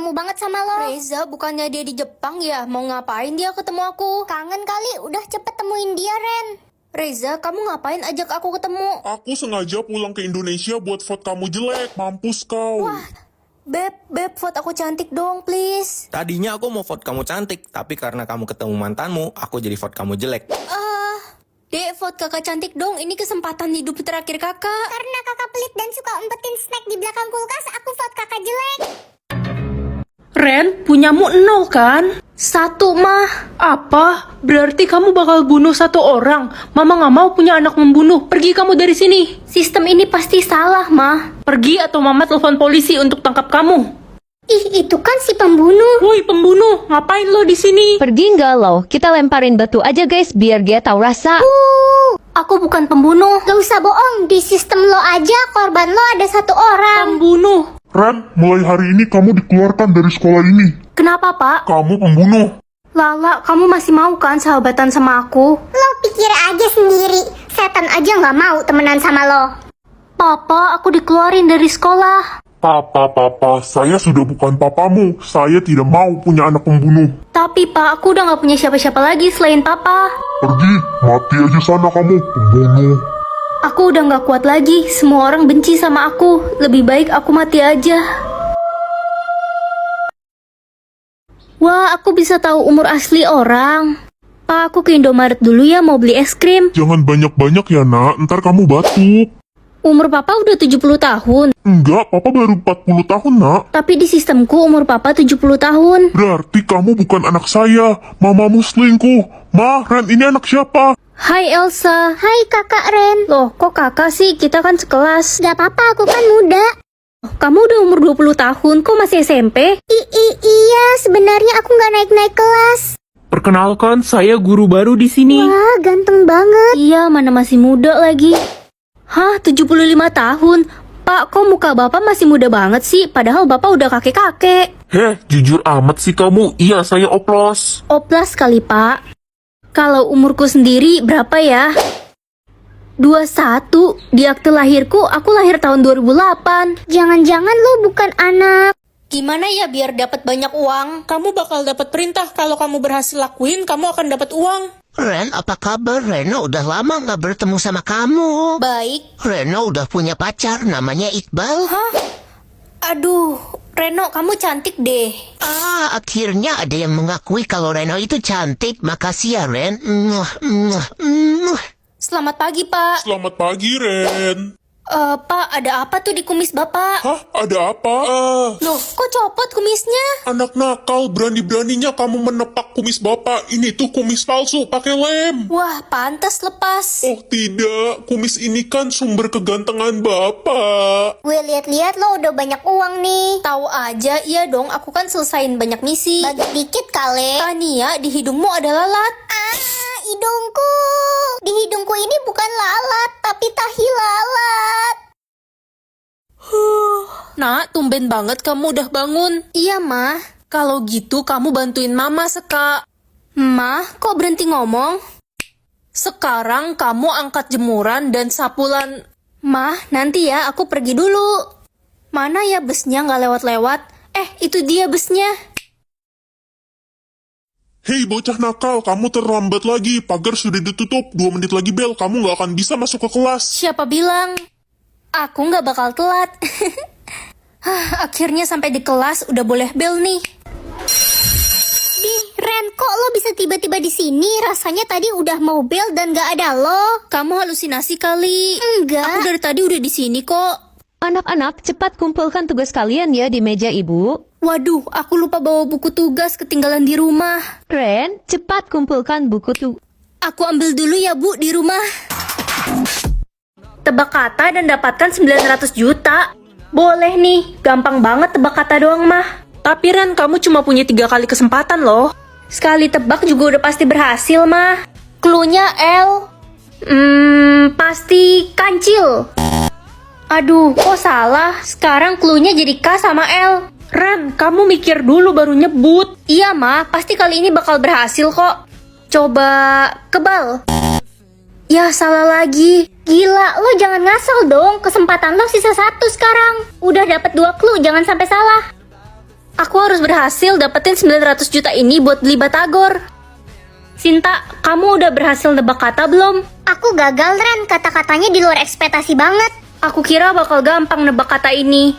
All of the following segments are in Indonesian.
ketemu banget sama lo. Reza, bukannya dia di Jepang ya? Mau ngapain dia ketemu aku? Kangen kali, udah cepet temuin dia, Ren. Reza, kamu ngapain ajak aku ketemu? Aku sengaja pulang ke Indonesia buat vote kamu jelek. Mampus kau. Beb, vote aku cantik dong, please. Tadinya aku mau vote kamu cantik, tapi karena kamu ketemu mantanmu, aku jadi vote kamu jelek. Dek, vote kakak cantik dong. Ini kesempatan hidup terakhir kakak. Karena kakak pelit dan suka umpetin snack di belakang kulkas, aku vote kakak jelek. Ren, punyamu 0 kan? 1, Mah. Apa? Berarti kamu bakal bunuh 1 orang. Mama gak mau punya anak membunuh. Pergi kamu dari sini. Sistem ini pasti salah, Mah. Pergi atau mama telepon polisi untuk tangkap kamu. Ih, itu kan si pembunuh. Woi pembunuh, ngapain lo di sini? Pergi nggak lo? Kita lemparin batu aja guys, biar dia tahu rasa. Aku bukan pembunuh. Gak usah bohong, di sistem lo aja korban lo ada 1 orang. Pembunuh. Ren, mulai hari ini kamu dikeluarkan dari sekolah ini. Kenapa, Pak? Kamu pembunuh. Lala, kamu masih mau kan sahabatan sama aku? Lo pikir aja sendiri, setan aja gak mau temenan sama lo. Papa, aku dikeluarin dari sekolah. Papa, saya sudah bukan papamu. Saya tidak mau punya anak pembunuh. Tapi, Pak, aku udah gak punya siapa-siapa lagi selain Papa. Pergi, mati aja sana kamu, pembunuh. Aku udah gak kuat lagi. Semua orang benci sama aku. Lebih baik aku mati aja. Wah, aku bisa tahu umur asli orang. Pak, aku ke Indomaret dulu ya mau beli es krim. Jangan banyak-banyak ya nak, ntar kamu batuk. Umur Papa udah 70 tahun. Enggak, papa baru 40 tahun nak. Tapi di sistemku umur Papa 70 tahun. Berarti kamu bukan anak saya. Mamamu selingkuh. Ma, Ren ini anak siapa? Hai Elsa. Hai kakak Ren. Loh, kok kakak sih? Kita kan sekelas. Gak apa-apa, aku kan muda. Kamu udah umur 20 tahun, kok masih SMP? Iya, sebenarnya aku gak naik-naik kelas. Perkenalkan, saya guru baru di sini. Wah, ganteng banget. Iya, mana masih muda lagi. Hah, 75 tahun? Pak, kok muka Bapak masih muda banget sih? Padahal Bapak udah kakek-kakek. Heh, jujur amat sih kamu. Iya, saya oplos. Oplas kali, Pak. Kalau umurku sendiri berapa ya? 21. Di akte lahirku, aku lahir tahun 2008. Jangan-jangan lo bukan anak. Gimana ya biar dapat banyak uang? Kamu bakal dapat perintah. Kalau kamu berhasil lakuin, kamu akan dapat uang. Ren, apa kabar? Reno udah lama gak bertemu sama kamu. Baik. Reno udah punya pacar, namanya Iqbal. Aduh, Reno, kamu cantik deh. Akhirnya ada yang mengakui kalau Reno itu cantik. Makasih ya, Ren. Selamat pagi, Pak. Selamat pagi, Ren. Pak, ada apa tuh di kumis Bapak? Hah, ada apa? Loh, kok copot kumisnya? Anak nakal, berani-beraninya kamu menepak kumis bapak. Ini tuh kumis palsu, pakai lem. Wah, pantas lepas. Oh tidak, kumis ini kan sumber kegantengan bapak. Gue lihat-lihat lo udah banyak uang nih. Tahu aja, iya dong, aku kan selesain banyak misi. Bagi dikit kali. Tania, di hidungmu ada lalat. Hidungku. Di hidungku ini bukan lalat, tapi tahi lalat. Nak, tumben banget kamu udah bangun. Iya, Mah. Kalau gitu kamu bantuin Mama, Seka. Mah, kok berhenti ngomong? Sekarang kamu angkat jemuran dan sapulan. Mah, nanti ya aku pergi dulu. Mana ya busnya nggak lewat-lewat? Itu dia busnya. Hei bocah nakal, kamu terlambat lagi. Pagar sudah ditutup, 2 menit lagi bel. Kamu gak akan bisa masuk ke kelas. Siapa bilang? Aku nggak bakal telat. Akhirnya sampai di kelas, udah boleh bel nih. Ren, kok lo bisa tiba-tiba di sini? Rasanya tadi udah mau bel dan gak ada lo. Kamu halusinasi kali. Enggak. Aku dari tadi udah di sini kok. Anak-anak, cepat kumpulkan tugas kalian ya di meja ibu. Waduh, aku lupa bawa buku tugas ketinggalan di rumah. Ren, cepat kumpulkan buku Aku ambil dulu ya Bu di rumah. Tebak kata dan dapatkan 900 juta. Boleh nih, gampang banget tebak kata doang mah. Tapi Ren, kamu cuma punya 3 kali kesempatan loh. Sekali tebak juga udah pasti berhasil mah. Cluenya L. Pasti kancil. Aduh, kok salah? Sekarang cluenya jadi K sama L. Ren, kamu mikir dulu baru nyebut. Iya mah, pasti kali ini bakal berhasil kok. Coba kebal. Ya salah lagi. Gila, lo jangan ngasal dong. Kesempatan lo sisa 1 sekarang. Udah dapet 2 clue, jangan sampai salah. Aku harus berhasil dapetin 900 juta ini buat beli batagor. Sinta, kamu udah berhasil nebak kata belum? Aku gagal, Ren. Kata-katanya di luar ekspektasi banget. Aku kira bakal gampang nebak kata ini.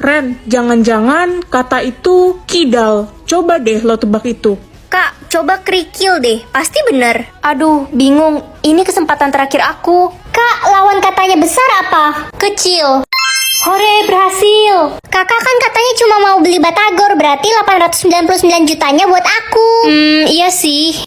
Ren, jangan-jangan kata itu kidal. Coba deh lo tebak itu. Kak, coba kerikil deh. Pasti bener. Aduh, bingung. Ini kesempatan terakhir aku. Kak, lawan katanya besar apa? Kecil. Hore, berhasil. Kakak kan katanya cuma mau beli batagor, berarti 899 jutanya buat aku. Iya sih.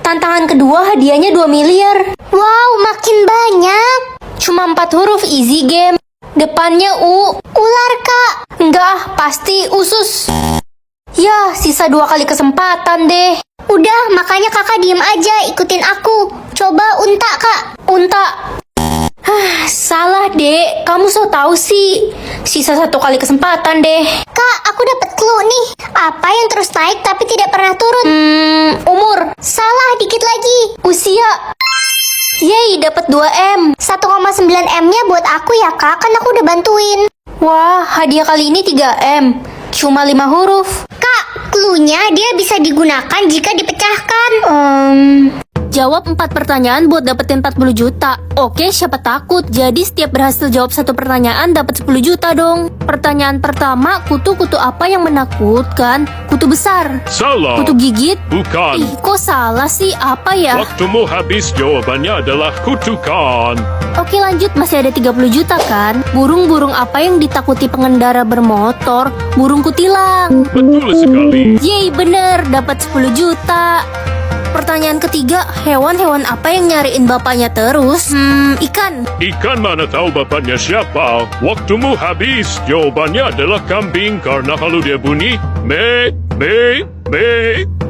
Tantangan kedua hadiahnya 2 miliar. Wow, makin banyak. Cuma 4 huruf, easy game. Depannya U. Ular, Kak. Enggak, pasti usus. Ya, sisa 2 kali kesempatan deh. Udah, makanya kakak diem aja, ikutin aku. Coba unta, Kak. Unta. Salah, Dek. Kamu so tahu sih. Sisa 1 kali kesempatan deh. Kak, aku dapet clue nih. Apa yang terus naik tapi tidak pernah turun? Umur. Salah, dikit lagi. Usia. Yeay, dapat 2M. 1,9 M-nya buat aku ya, Kak. Kan aku udah bantuin. Wah, hadiah kali ini 3M. Cuma 5 huruf. Kak, clue-nya dia bisa digunakan jika dipecahkan. Jawab 4 pertanyaan buat dapetin 40 juta. Oke, siapa takut? Jadi setiap berhasil jawab 1 pertanyaan dapat 10 juta dong. Pertanyaan pertama, kutu-kutu apa yang menakutkan? Kutu besar. Salah. Kutu gigit? Bukan. Ih, kok salah sih? Apa ya? Waktumu habis, jawabannya adalah kutukan. Oke, lanjut. Masih ada 30 juta kan? Burung-burung apa yang ditakuti pengendara bermotor? Burung kutilang. Betul sekali. Yeay, bener. Dapat 10 juta. Pertanyaan ketiga, hewan-hewan apa yang nyariin bapaknya terus? Ikan. Ikan mana tahu bapaknya siapa? Waktumu habis. Jawabannya adalah kambing karena kalau dia bunyi me.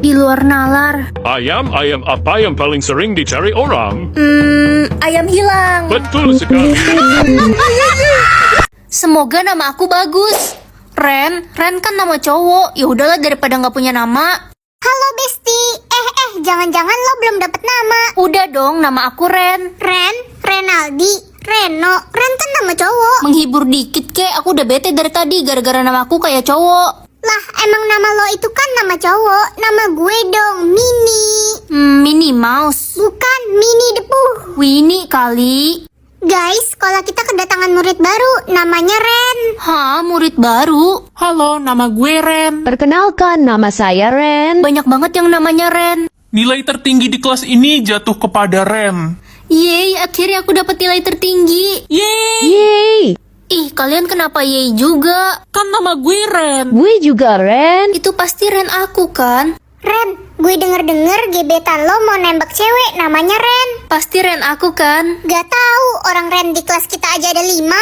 Di luar nalar. Ayam apa yang paling sering dicari orang? Ayam hilang. Betul sekali. Semoga nama aku bagus. Ren kan nama cowok. Ya udahlah daripada nggak punya nama. Halo, Besti. Jangan-jangan lo belum dapet nama. Udah dong, nama aku Ren. Ren, Renaldi, Reno. Ren kan nama cowok. Menghibur dikit kek, aku udah bete dari tadi gara-gara nama aku kayak cowok. Lah, emang nama lo itu kan nama cowok. Nama gue dong, Mini. Minnie Mouse. Bukan, Mini Depu. Winnie kali. Guys, sekolah kita kedatangan murid baru. Namanya Ren. Hah, murid baru? Halo, nama gue Ren. Perkenalkan, nama saya Ren. Banyak banget yang namanya Ren. Nilai tertinggi di kelas ini jatuh kepada Ren. Yeay, akhirnya aku dapat nilai tertinggi. Yeay! Yeay! Ih, kalian kenapa yeay juga? Kan nama gue Ren. Gue juga Ren. Itu pasti Ren aku kan? Ren, gue denger-denger gebetan lo mau nembak cewek namanya Ren. Pasti Ren aku kan? Gak tahu, orang Ren di kelas kita aja ada 5.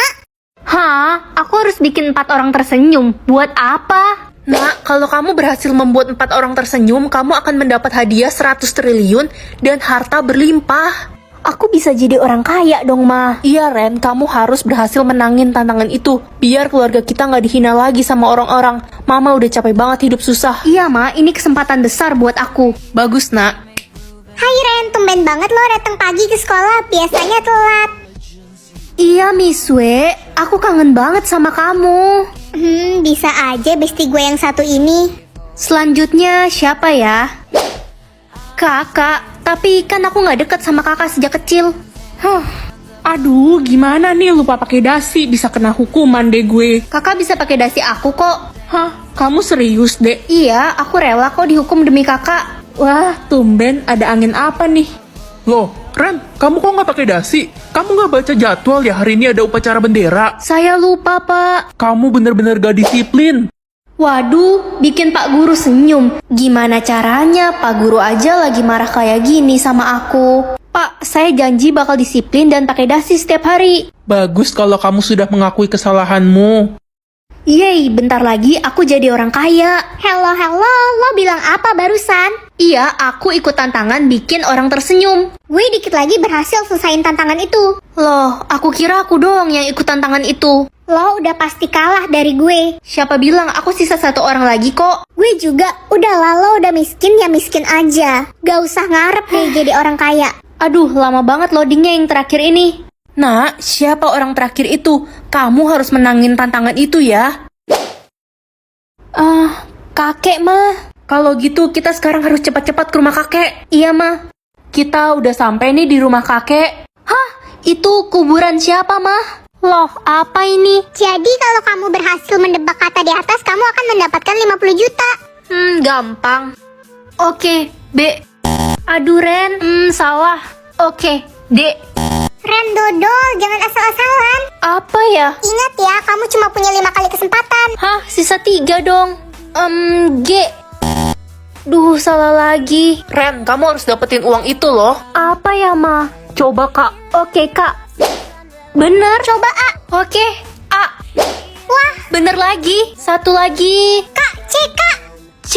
Hah? Aku harus bikin 4 orang tersenyum. Buat apa? Nak, kalau kamu berhasil membuat 4 orang tersenyum, kamu akan mendapat hadiah 100 triliun dan harta berlimpah. Aku bisa jadi orang kaya dong, Ma. Iya, Ren, kamu harus berhasil menangin tantangan itu. Biar keluarga kita nggak dihina lagi sama orang-orang. Mama udah capek banget hidup susah. Iya, Ma. Ini kesempatan besar buat aku. Bagus, Nak. Hai Ren, tumben banget lo datang pagi ke sekolah. Biasanya telat. Iya, Miss W. Aku kangen banget sama kamu. Bisa aja besti gue yang satu ini. Selanjutnya siapa ya? Kakak. Tapi kan aku nggak deket sama kakak sejak kecil. Aduh, gimana nih lupa pakai dasi, bisa kena hukuman deh gue. Kakak bisa pakai dasi aku kok. Hah, kamu serius, Dek? Iya, aku rela kok dihukum demi kakak. Wah, tumben ada angin apa nih? Loh, Ren, kamu kok nggak pakai dasi? Kamu nggak baca jadwal ya hari ini ada upacara bendera? Saya lupa, Pak. Kamu bener-bener gak disiplin. Waduh, bikin Pak Guru senyum. Gimana caranya? Pak Guru aja lagi marah kayak gini sama aku. Pak, saya janji bakal disiplin dan pakai dasi setiap hari. Bagus kalau kamu sudah mengakui kesalahanmu. Yeay, bentar lagi aku jadi orang kaya. Hello, lo bilang apa barusan? Iya, aku ikut tantangan bikin orang tersenyum. Gue dikit lagi berhasil selesain tantangan itu. Loh, aku kira aku doang yang ikut tantangan itu. Lo udah pasti kalah dari gue. Siapa bilang aku sisa 1 orang lagi kok? Gue juga. Udahlah, lo udah miskin ya miskin aja. Gak usah ngarep deh jadi orang kaya. Aduh, lama banget loadingnya yang terakhir ini. Nak, siapa orang terakhir itu? Kamu harus menangin tantangan itu ya. kakek, Ma. Kalau gitu kita sekarang harus cepat-cepat ke rumah kakek. Iya, Ma. Kita udah sampai nih di rumah kakek. Hah? Itu kuburan siapa, Ma? Loh, apa ini? Jadi kalau kamu berhasil mendebak kata di atas, kamu akan mendapatkan 50 juta. Gampang. Oke, B. Aduh, Ren. Salah. Oke, D. Ren dodol, jangan asal-asalan. Apa ya? Ingat ya, kamu cuma punya 5 kali kesempatan. Hah, sisa 3 dong. G. Duh, salah lagi. Ren, kamu harus dapetin uang itu loh. Apa ya, Ma? Coba kak. Oke, Kak. Bener. Coba A. Oke, A. Wah, Bener lagi. Satu lagi. Kak, C, Kak. C.